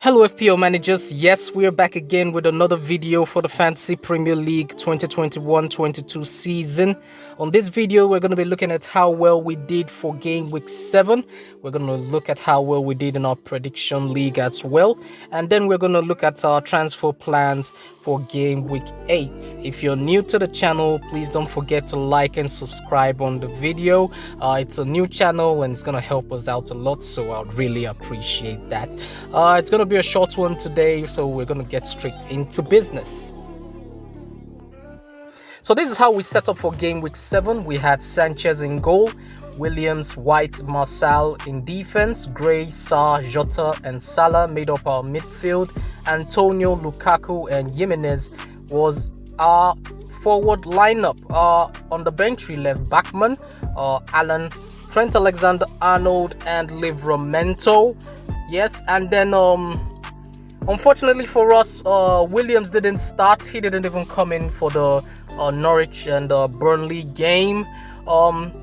Hello FPO managers, yes, we're back again with another video for the Fantasy Premier League 2021-22 season. On this video, we're going to be looking at how well we did for game week 7. We're going to look at how well we did in our prediction league as well. And then we're going to look at our transfer plans for game week 8. If you're new to the channel, please don't forget to like and subscribe on the video. It's a new channel and it's going to help us out a lot, so I'd really appreciate that. It's going to be a short one today, so we're going to get straight into business. So this is how we set up for game week 7. We had Sanchez in goal, Williams, White, Martial in defense, Gray, Sarr, Jota and Salah made up our midfield. Antonio, Lukaku and Jimenez was our forward lineup. On the bench we left Backman, Allen, Trent Alexander-Arnold and Livramento. Yes, and then unfortunately for us, Williams didn't start. He didn't even come in for the Norwich and Burnley game.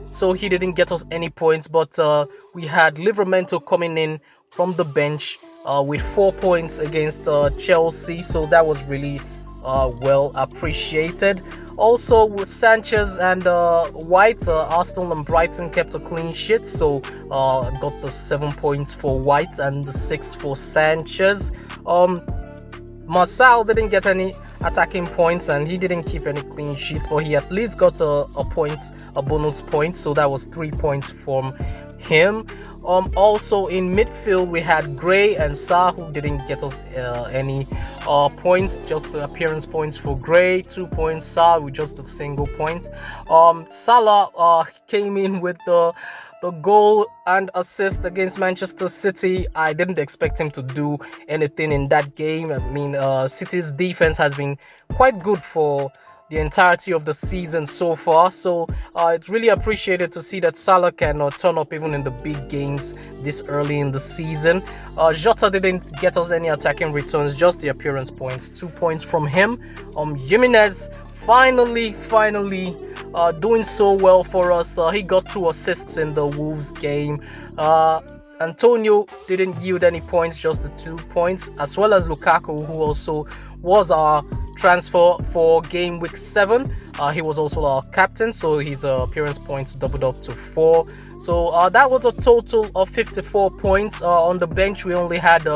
So he didn't get us any points, but we had Livramento coming in from the bench with 4 points against Chelsea, so that was really well appreciated. Also with Sanchez and White, Arsenal and Brighton kept a clean sheet, so got the 7 points for White and the 6 for Sanchez. Martial didn't get any attacking points and he didn't keep any clean sheets, but he at least got a bonus point, so that was 3 points from him. Also in midfield we had Gray and Sarr, who didn't get us any points, just the appearance points for Gray, 2 points, Sarr with just a single point. Salah came in with the goal and assist against Manchester City. I didn't expect him to do anything in that game. I mean, City's defense has been quite good for the entirety of the season so far, so it's really appreciated to see that Salah can turn up even in the big games this early in the season. Jota didn't get us any attacking returns, just the appearance points, 2 points from him. Jimenez finally doing so well for us. He got 2 assists in the Wolves game. Antonio didn't yield any points, just the 2 points, as well as Lukaku, who also was our transfer for game week 7. He was also our captain, so his appearance points doubled up to 4. So that was a total of 54 points. On the bench we only had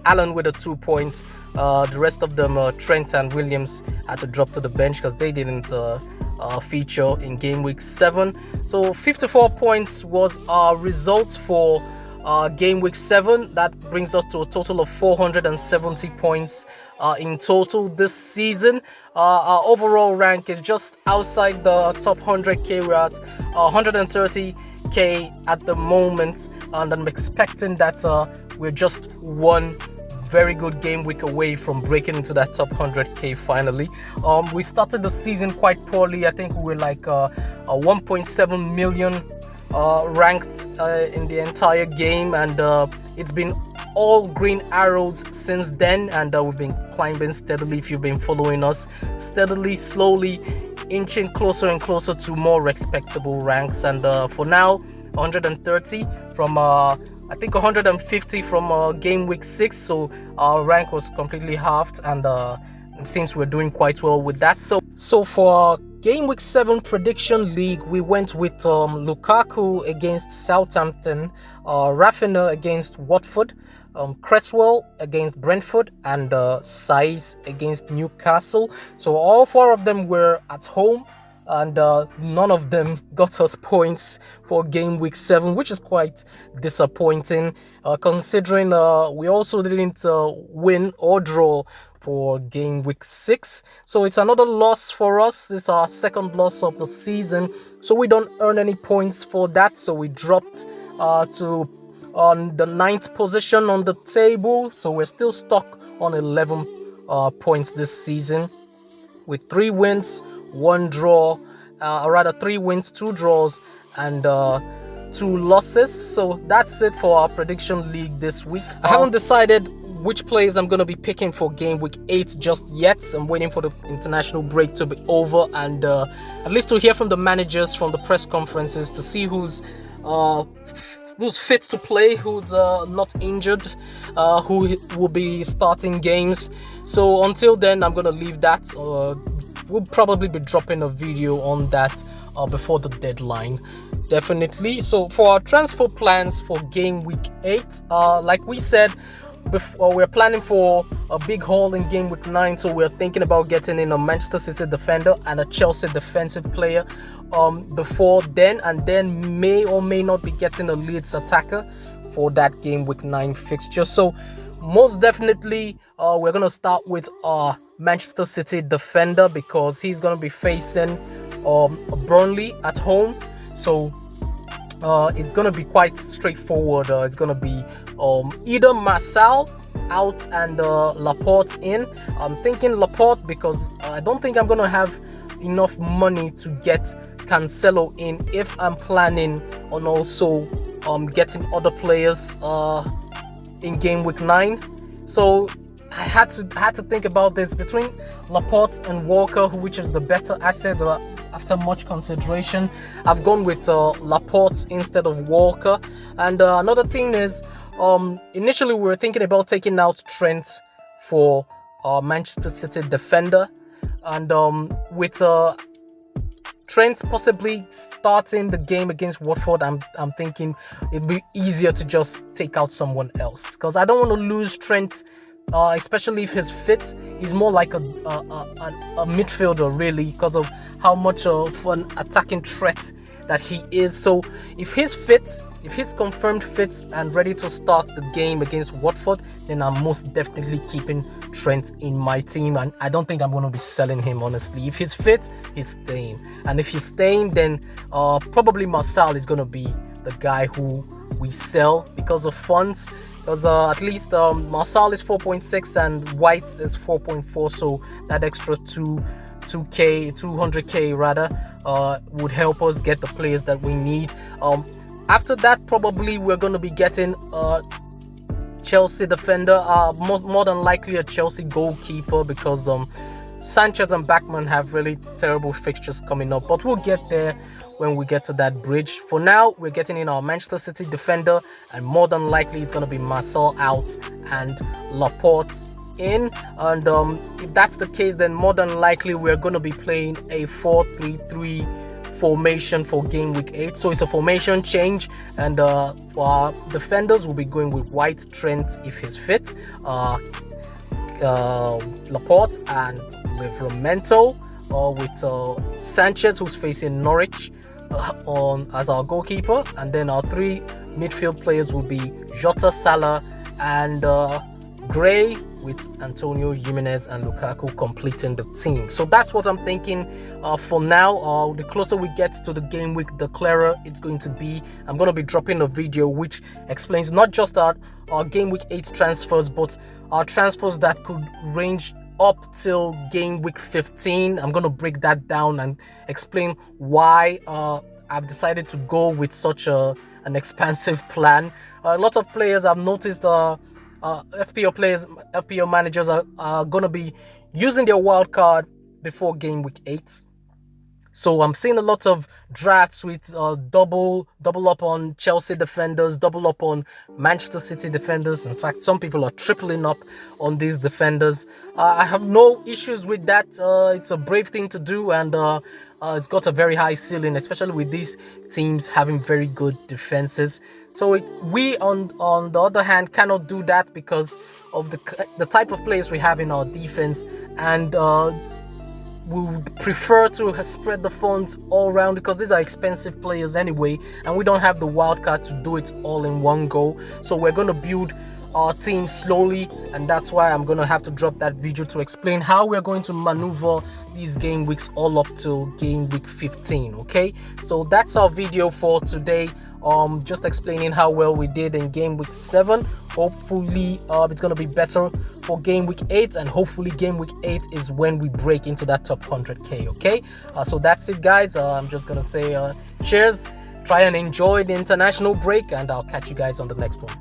Allen with the 2 points. The rest of them, Trent and Williams, had to drop to the bench because they didn't feature in game week 7. So 54 points was our result for game week 7. That brings us to a total of 470 points in total this season. Our overall rank is just outside the top 100k. We're at 130k at the moment, and I'm expecting that we're just one very good game week away from breaking into that top 100k finally. We started the season quite poorly. I think we were like 1.7 million ranked in the entire game, and it's been all green arrows since then, and we've been climbing steadily. If you've been following us, steadily, slowly inching closer and closer to more respectable ranks, and for now 130 from I think 150 from game week 6, so our rank was completely halved, and it seems we're doing quite well with that. So for game week 7 prediction league, we went with Lukaku against Southampton, Rafinha against Watford, Cresswell against Brentford, and Saiz against Newcastle. So all 4 of them were at home, and none of them got us points for game week 7, which is quite disappointing, considering we also didn't win or draw for game week 6. So it's another loss for us. It's our second loss of the season, so we don't earn any points for that, so we dropped to on the 9th position on the table. So we're still stuck on 11 points this season, with 3 wins, 1 draw, or rather 3 wins, 2 draws, and 2 losses. So that's it for our prediction league this week. I haven't decided which players I'm going to be picking for game week 8 just yet. I'm waiting for the international break to be over, and at least to hear from the managers from the press conferences to see who's who's fit to play, who's not injured, who will be starting games. So until then, I'm gonna leave that. We'll probably be dropping a video on that before the deadline, definitely. So for our transfer plans for game week 8, like we said before, we're planning for a big haul in game week 9, so we're thinking about getting in a Manchester City defender and a Chelsea defensive player before then, and then may or may not be getting a Leeds attacker for that game week 9 fixture. So most definitely we're going to start with our Manchester City defender, because he's going to be facing Burnley at home. So it's going to be quite straightforward. It's going to be either Martial out and Laporte in. I'm thinking Laporte because I don't think I'm going to have enough money to get Cancelo in if I'm planning on also getting other players in game week 9. So I had to think about this between Laporte and Walker, which is the better asset. After much consideration, I've gone with Laporte instead of Walker. And another thing is, initially we were thinking about taking out Trent for Manchester City defender, and with Trent possibly starting the game against Watford, I'm thinking it'd be easier to just take out someone else, because I don't want to lose Trent. Especially if he's fit. He's more like a midfielder, really, because of how much of an attacking threat that he is. So if he's fit, if he's confirmed fit and ready to start the game against Watford, then I'm most definitely keeping Trent in my team, and I don't think I'm going to be selling him, honestly. If he's fit, he's staying, and if he's staying, then probably Martial is going to be the guy who we sell because of funds. Because at least Martial is 4.6 and White is 4.4, so that extra 200k rather would help us get the players that we need. After that, probably we're going to be getting Chelsea defender, more than likely a Chelsea goalkeeper, because Sanchez and Backman have really terrible fixtures coming up, but we'll get there when we get to that bridge. For now, we're getting in our Manchester City defender, and more than likely it's going to be Martial out and Laporte in. And if that's the case, then more than likely we're going to be playing a 4-3-3 formation for game week 8. So it's a formation change, and for our defenders, we'll be going with White, Trent if he's fit, Laporte, and with Romento, with Sanchez, who's facing Norwich, as our goalkeeper. And then our 3 midfield players will be Jota, Salah, and Gray, with Antonio, Jimenez, and Lukaku completing the team. So that's what I'm thinking for now. The closer we get to the game week, the clearer it's going to be. I'm going to be dropping a video which explains not just our game week 8 transfers, but our transfers that could range up till game week 15. I'm going to break that down and explain why I've decided to go with such an expansive plan. A lot of players I've noticed, FPO managers are going to be using their wild card before game week 8. So I'm seeing a lot of drafts with double up on Chelsea defenders, double up on Manchester City defenders. In fact, some people are tripling up on these defenders. I have no issues with that. It's a brave thing to do, and it's got a very high ceiling, especially with these teams having very good defenses. So we, on the other hand, cannot do that because of the type of players we have in our defense, and we would prefer to spread the funds all around, because these are expensive players anyway, and we don't have the wild card to do it all in one go. So we're going to build our team slowly, and that's why I'm going to have to drop that video to explain how we're going to maneuver these game weeks all up till game week 15. Okay, so that's our video for today. Just explaining how well we did in game week 7. Hopefully it's going to be better for game week 8, and hopefully game week 8 is when we break into that top 100k. Okay, so that's it, guys. I'm just going to say cheers, try and enjoy the international break, and I'll catch you guys on the next one.